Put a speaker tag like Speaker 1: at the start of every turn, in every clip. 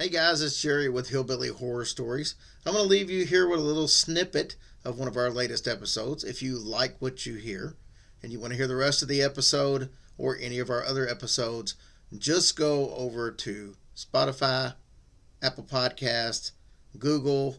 Speaker 1: Hey guys, it's Jerry with Hillbilly Horror Stories. I'm going to leave you here with a little snippet of one of our latest episodes. If you like what you hear and you want to hear the rest of the episode or any of our other episodes, just go over to Spotify, Apple Podcasts, Google,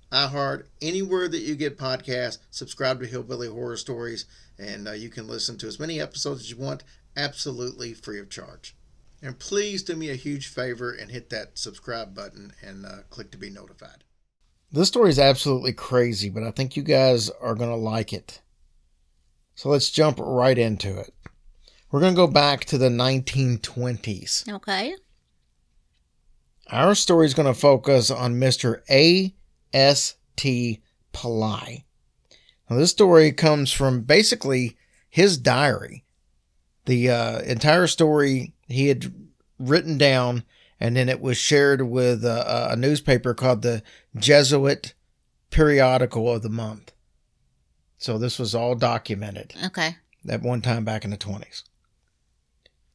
Speaker 1: iHeart, anywhere that you get podcasts. Subscribe to Hillbilly Horror Stories, and you can listen to as many episodes as you want, absolutely free of charge. And please do me a huge favor and hit that subscribe button and click to be notified. This story is absolutely crazy, but I think you guys are going to like it. So let's jump right into it. We're going to go back to the 1920s.
Speaker 2: Okay.
Speaker 1: Our story is going to focus on Mr. A.S.T. Pillay. Now, this story comes from basically his diary. The entire story he had written down, and then it was shared with a newspaper called the Jesuit Periodical of the Month. So this was all documented.
Speaker 2: Okay.
Speaker 1: At one time back in the 20s.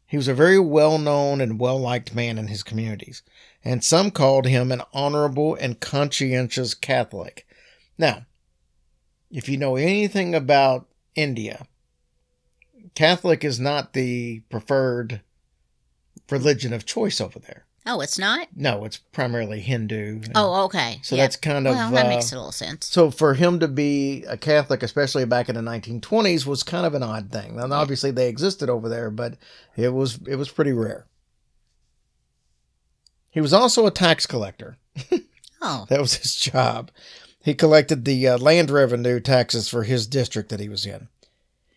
Speaker 1: He was a very well-known and well-liked man in his communities, and some called him an honorable and conscientious Catholic. Now, if you know anything about India, Catholic is not the preferred religion of choice over there.
Speaker 2: Oh, it's not?
Speaker 1: No, it's primarily Hindu.
Speaker 2: Oh, okay.
Speaker 1: So that's kind of...
Speaker 2: Well, that makes a little sense.
Speaker 1: So for him to be a Catholic, especially back in the 1920s, was kind of an odd thing. Now, obviously, they existed over there, but it was pretty rare. He was also a tax collector.
Speaker 2: Oh.
Speaker 1: That was his job. He collected the land revenue taxes for his district that he was in.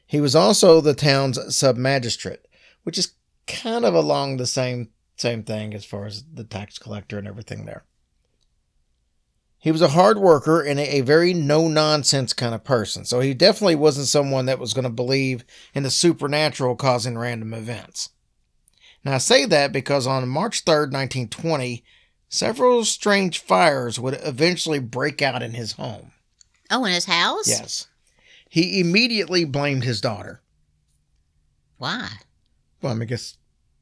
Speaker 1: He was also the town's sub-magistrate, which is kind of along the same thing as far as the tax collector and everything there. He was a hard worker and a very no-nonsense kind of person, so he definitely wasn't someone that was going to believe in the supernatural causing random events. Now, I say that because on March 3rd, 1920, several strange fires would eventually break out in his home.
Speaker 2: Oh, in his house?
Speaker 1: Yes. He immediately blamed his daughter.
Speaker 2: Why?
Speaker 1: Well, I guess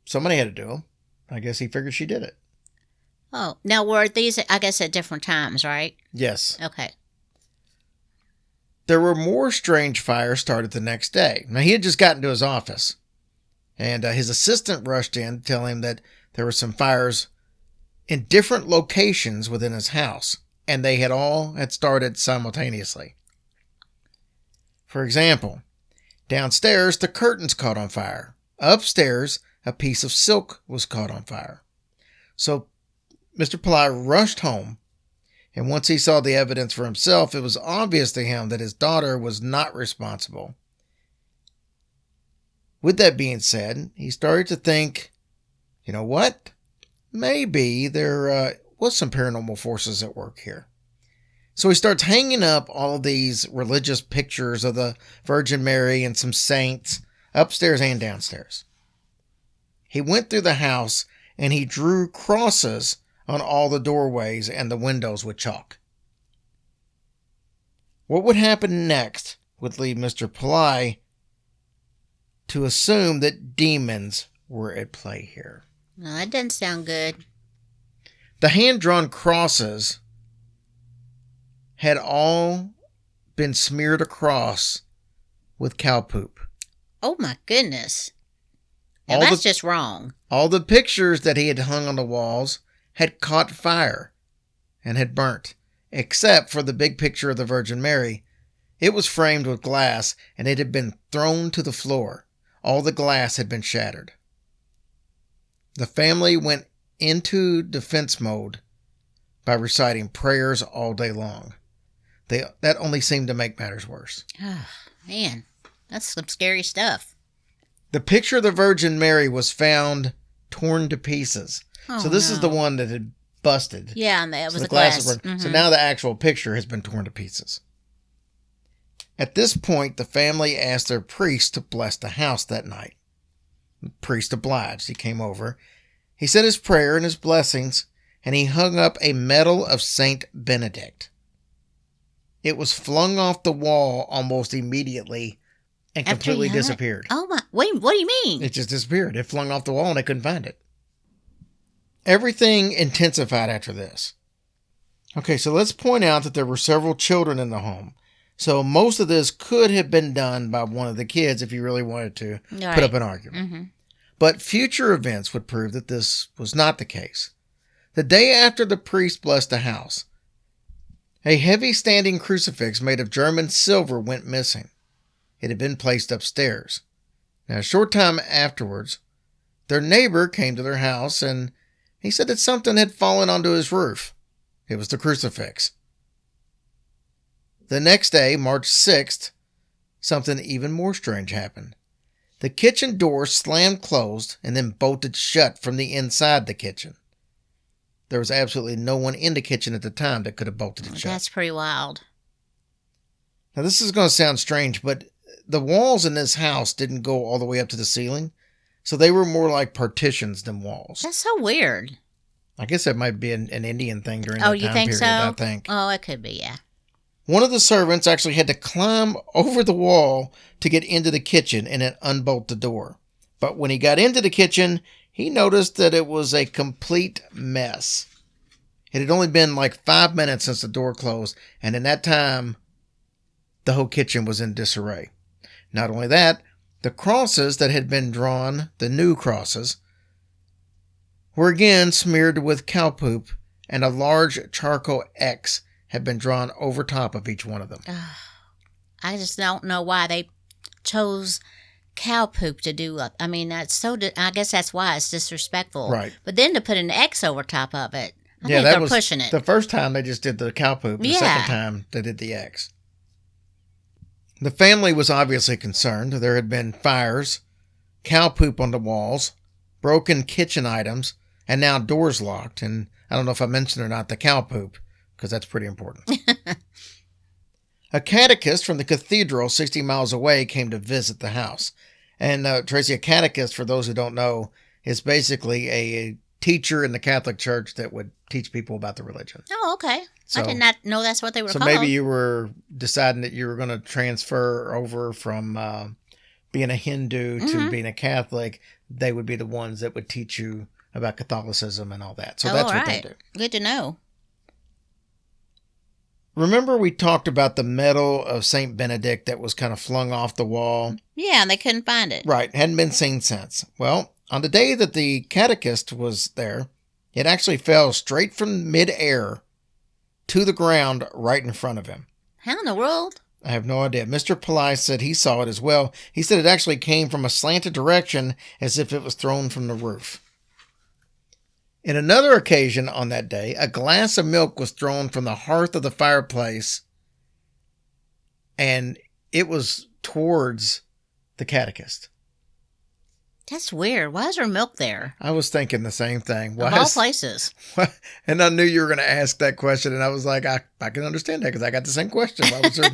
Speaker 1: somebody had to do them. I guess he figured she did it.
Speaker 2: Oh, now were these, I guess, at different times, right?
Speaker 1: Yes.
Speaker 2: Okay.
Speaker 1: There were more strange fires started the next day. Now, he had just gotten to his office, and his assistant rushed in to tell him that there were some fires in different locations within his house, and they had started simultaneously. For example, downstairs, the curtains caught on fire. Upstairs, a piece of silk was caught on fire. So Mr. Pillay rushed home, and once he saw the evidence for himself, it was obvious to him that his daughter was not responsible. With that being said, he started to think, you know what? Maybe there was some paranormal forces at work here. So he starts hanging up all of these religious pictures of the Virgin Mary and some saints upstairs and downstairs. He went through the house and he drew crosses on all the doorways and the windows with chalk. What would happen next would lead Mr. Pillay to assume that demons were at play here.
Speaker 2: No, that doesn't sound good.
Speaker 1: The hand-drawn crosses had all been smeared across with cow poop.
Speaker 2: Oh, my goodness. Now, that's just wrong.
Speaker 1: All the pictures that he had hung on the walls had caught fire and had burnt, except for the big picture of the Virgin Mary. It was framed with glass, and it had been thrown to the floor. All the glass had been shattered. The family went into defense mode by reciting prayers all day long. That only seemed to make matters worse.
Speaker 2: Oh, man, that's some scary stuff.
Speaker 1: The picture of the Virgin Mary was found torn to pieces.
Speaker 2: Oh,
Speaker 1: so this is the one that had busted.
Speaker 2: Yeah, and that was the
Speaker 1: glass.
Speaker 2: glass. Mm-hmm.
Speaker 1: So now the actual picture has been torn to pieces. At this point, the family asked their priest to bless the house that night. The priest obliged. He came over. He said his prayer and his blessings, and he hung up a medal of Saint Benedict. It was flung off the wall almost immediately and completely disappeared.
Speaker 2: Oh, my. Wait, what do you mean?
Speaker 1: It just disappeared. It flung off the wall and they couldn't find it. Everything intensified after this. Okay, so let's point out that there were several children in the home. So most of this could have been done by one of the kids if you really wanted to put up an argument. Mm-hmm. But future events would prove that this was not the case. The day after the priest blessed the house, a heavy standing crucifix made of German silver went missing. It had been placed upstairs. Now, a short time afterwards, their neighbor came to their house and he said that something had fallen onto his roof. It was the crucifix. The next day, March 6th, something even more strange happened. The kitchen door slammed closed and then bolted shut from the inside the kitchen. There was absolutely no one in the kitchen at the time that could have bolted it shut.
Speaker 2: That's pretty wild.
Speaker 1: Now, this is going to sound strange, but the walls in this house didn't go all the way up to the ceiling, so they were more like partitions than walls.
Speaker 2: That's so weird.
Speaker 1: I guess that might be an Indian thing during that time period. Oh, you think so? I think.
Speaker 2: Oh, it could be, yeah.
Speaker 1: One of the servants actually had to climb over the wall to get into the kitchen and then unbolt the door. But when he got into the kitchen, he noticed that it was a complete mess. It had only been like 5 minutes since the door closed, and in that time, the whole kitchen was in disarray. Not only that, the crosses that had been drawn, the new crosses, were again smeared with cow poop, and a large charcoal X had been drawn over top of each one of them.
Speaker 2: I just don't know why they chose cow poop to do. I mean, I guess that's why it's disrespectful.
Speaker 1: Right.
Speaker 2: But then to put an X over top of it, I think they're pushing it.
Speaker 1: The first time they just did the cow poop. The second time they did the X. The family was obviously concerned. There had been fires, cow poop on the walls, broken kitchen items, and now doors locked. And I don't know if I mentioned or not the cow poop, because that's pretty important. A catechist from the cathedral 60 miles away came to visit the house. And Tracy, a catechist, for those who don't know, is basically a teacher in the Catholic Church that would teach people about the religion.
Speaker 2: Oh, okay. So, I did not know that's what they were called.
Speaker 1: So maybe you were deciding that you were going to transfer over from being a Hindu to being a Catholic. They would be the ones that would teach you about Catholicism and all that. So that's what they do.
Speaker 2: Good to know.
Speaker 1: Remember we talked about the medal of St. Benedict that was kind of flung off the wall?
Speaker 2: Yeah, and they couldn't find it.
Speaker 1: Right. Hadn't been seen since. Well, on the day that the catechist was there, it actually fell straight from midair to the ground right in front of him.
Speaker 2: How in the world?
Speaker 1: I have no idea. Mr. Pillay said he saw it as well. He said it actually came from a slanted direction as if it was thrown from the roof. In another occasion on that day, a glass of milk was thrown from the hearth of the fireplace, and it was towards the catechist.
Speaker 2: That's weird. Why is there milk there?
Speaker 1: I was thinking the same thing.
Speaker 2: Of all places.
Speaker 1: And I knew you were going to ask that question, and I was like, I can understand that because I got the same question. Why was there...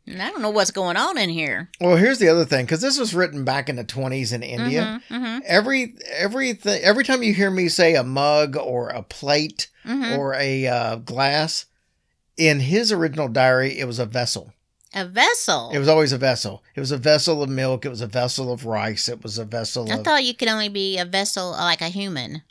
Speaker 2: I don't know what's going on in here.
Speaker 1: Well, here's the other thing, because this was written back in the 20s in India. Every time you hear me say a mug or a plate or a glass, in his original diary, it was a vessel.
Speaker 2: A vessel?
Speaker 1: It was always a vessel. It was a vessel of milk. It was a vessel of rice. It was a vessel
Speaker 2: I thought you could only be a vessel like a human.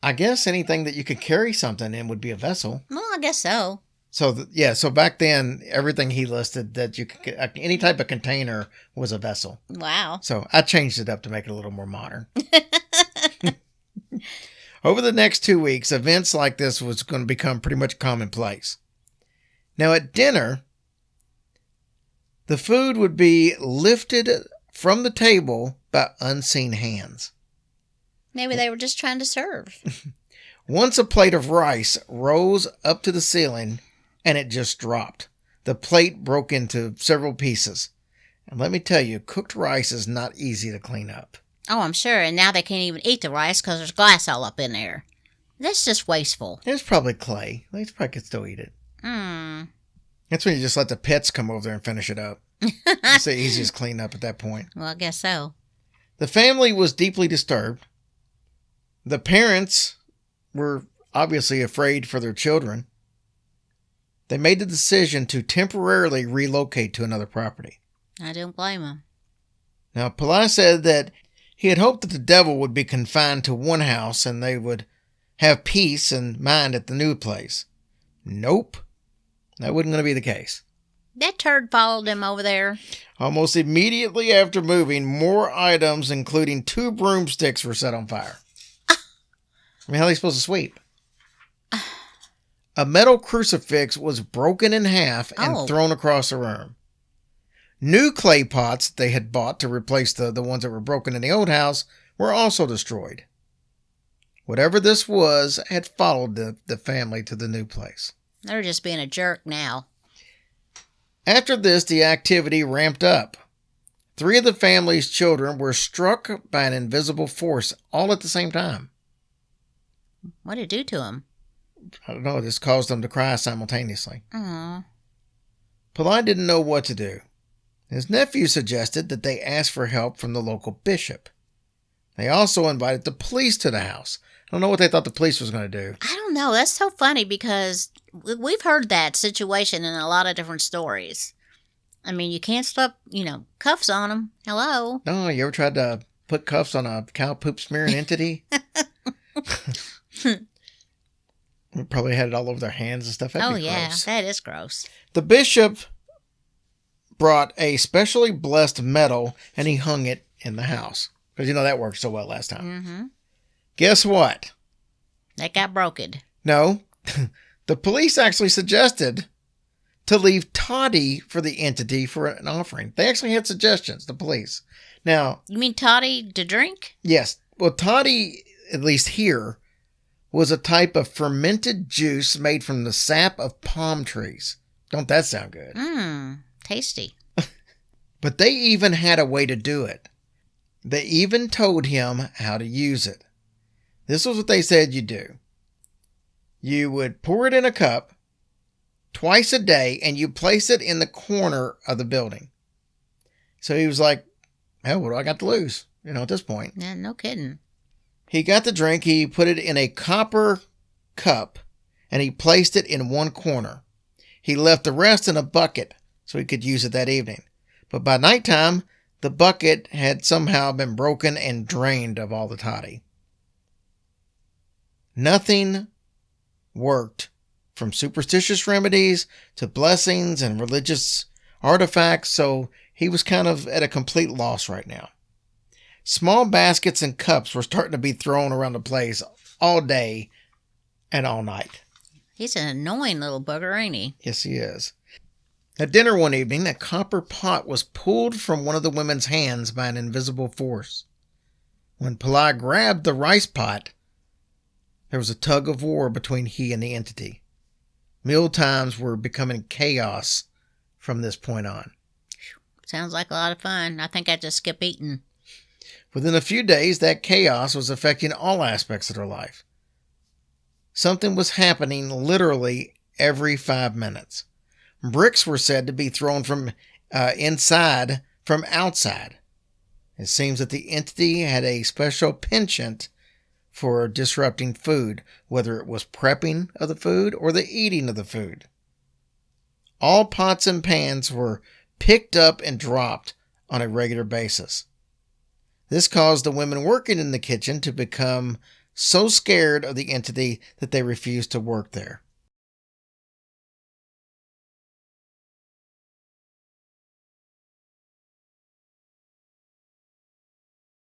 Speaker 1: I guess anything that you could carry something in would be a vessel.
Speaker 2: Well, I guess so.
Speaker 1: So back then, everything he listed that you could, any type of container was a vessel.
Speaker 2: Wow.
Speaker 1: So I changed it up to make it a little more modern. Over the next 2 weeks, events like this was going to become pretty much commonplace. Now at dinner, the food would be lifted from the table by unseen hands.
Speaker 2: Maybe they were just trying to serve.
Speaker 1: Once a plate of rice rose up to the ceiling, and it just dropped. The plate broke into several pieces. And let me tell you, cooked rice is not easy to clean up.
Speaker 2: Oh, I'm sure. And now they can't even eat the rice because there's glass all up in there. That's just wasteful.
Speaker 1: There's probably clay. They probably could still eat it. That's when you just let the pets come over there and finish it up. It's the easiest clean up at that point.
Speaker 2: Well, I guess so.
Speaker 1: The family was deeply disturbed. The parents were obviously afraid for their children. They made the decision to temporarily relocate to another property.
Speaker 2: I don't blame them.
Speaker 1: Now, Pillay said that He had hoped that the devil would be confined to one house and they would have peace and mind at the new place. Nope. That wasn't going to be the case.
Speaker 2: That turd followed him over there.
Speaker 1: Almost immediately after moving, more items, including 2 broomsticks, were set on fire. I mean, how are they supposed to sweep? A metal crucifix was broken in half and thrown across the room. New clay pots they had bought to replace the ones that were broken in the old house were also destroyed. Whatever this was had followed the family to the new place.
Speaker 2: They're just being a jerk now.
Speaker 1: After this, the activity ramped up. 3 of the family's children were struck by an invisible force all at the same time.
Speaker 2: What did it do to them?
Speaker 1: I don't know, this caused them to cry simultaneously.
Speaker 2: Aww.
Speaker 1: Pillay didn't know what to do. His nephew suggested that they ask for help from the local bishop. They also invited the police to the house. I don't know what they thought the police was going to do.
Speaker 2: I don't know. That's so funny because we've heard that situation in a lot of different stories. I mean, you can't slap, cuffs on them. Hello.
Speaker 1: No, you ever tried to put cuffs on a cow poop smearing entity? We probably had it all over their hands and stuff. That'd be gross.
Speaker 2: That is gross.
Speaker 1: The bishop brought a specially blessed medal and he hung it in the house. Because that worked so well last time.
Speaker 2: Mm-hmm.
Speaker 1: Guess what?
Speaker 2: That got broken.
Speaker 1: No. The police actually suggested to leave toddy for the entity for an offering. They actually had suggestions, the police. Now...
Speaker 2: You mean toddy to drink?
Speaker 1: Yes. Well, toddy, at least here, was a type of fermented juice made from the sap of palm trees. Don't that sound good?
Speaker 2: Tasty.
Speaker 1: But they even had a way to do it. They even told him how to use it. This was what they said you do. You would pour it in a cup twice a day and you place it in the corner of the building. So he was like, hell, what do I got to lose? At this point.
Speaker 2: Yeah, no kidding.
Speaker 1: He got the drink, he put it in a copper cup, and he placed it in one corner. He left the rest in a bucket so he could use it that evening. But by nighttime, the bucket had somehow been broken and drained of all the toddy. Nothing worked, from superstitious remedies to blessings and religious artifacts, so he was kind of at a complete loss right now. Small baskets and cups were starting to be thrown around the place all day and all night.
Speaker 2: He's an annoying little bugger, ain't he?
Speaker 1: Yes, he is. At dinner one evening, a copper pot was pulled from one of the women's hands by an invisible force. When Pillay grabbed the rice pot, there was a tug of war between he and the entity. Meal times were becoming chaos from this point on.
Speaker 2: Sounds like a lot of fun. I think I'd just skip eating.
Speaker 1: Within a few days, that chaos was affecting all aspects of their life. Something was happening literally every 5 minutes. Bricks were said to be thrown from outside. It seems that the entity had a special penchant for disrupting food, whether it was prepping of the food or the eating of the food. All pots and pans were picked up and dropped on a regular basis. This caused the women working in the kitchen to become so scared of the entity that they refused to work there.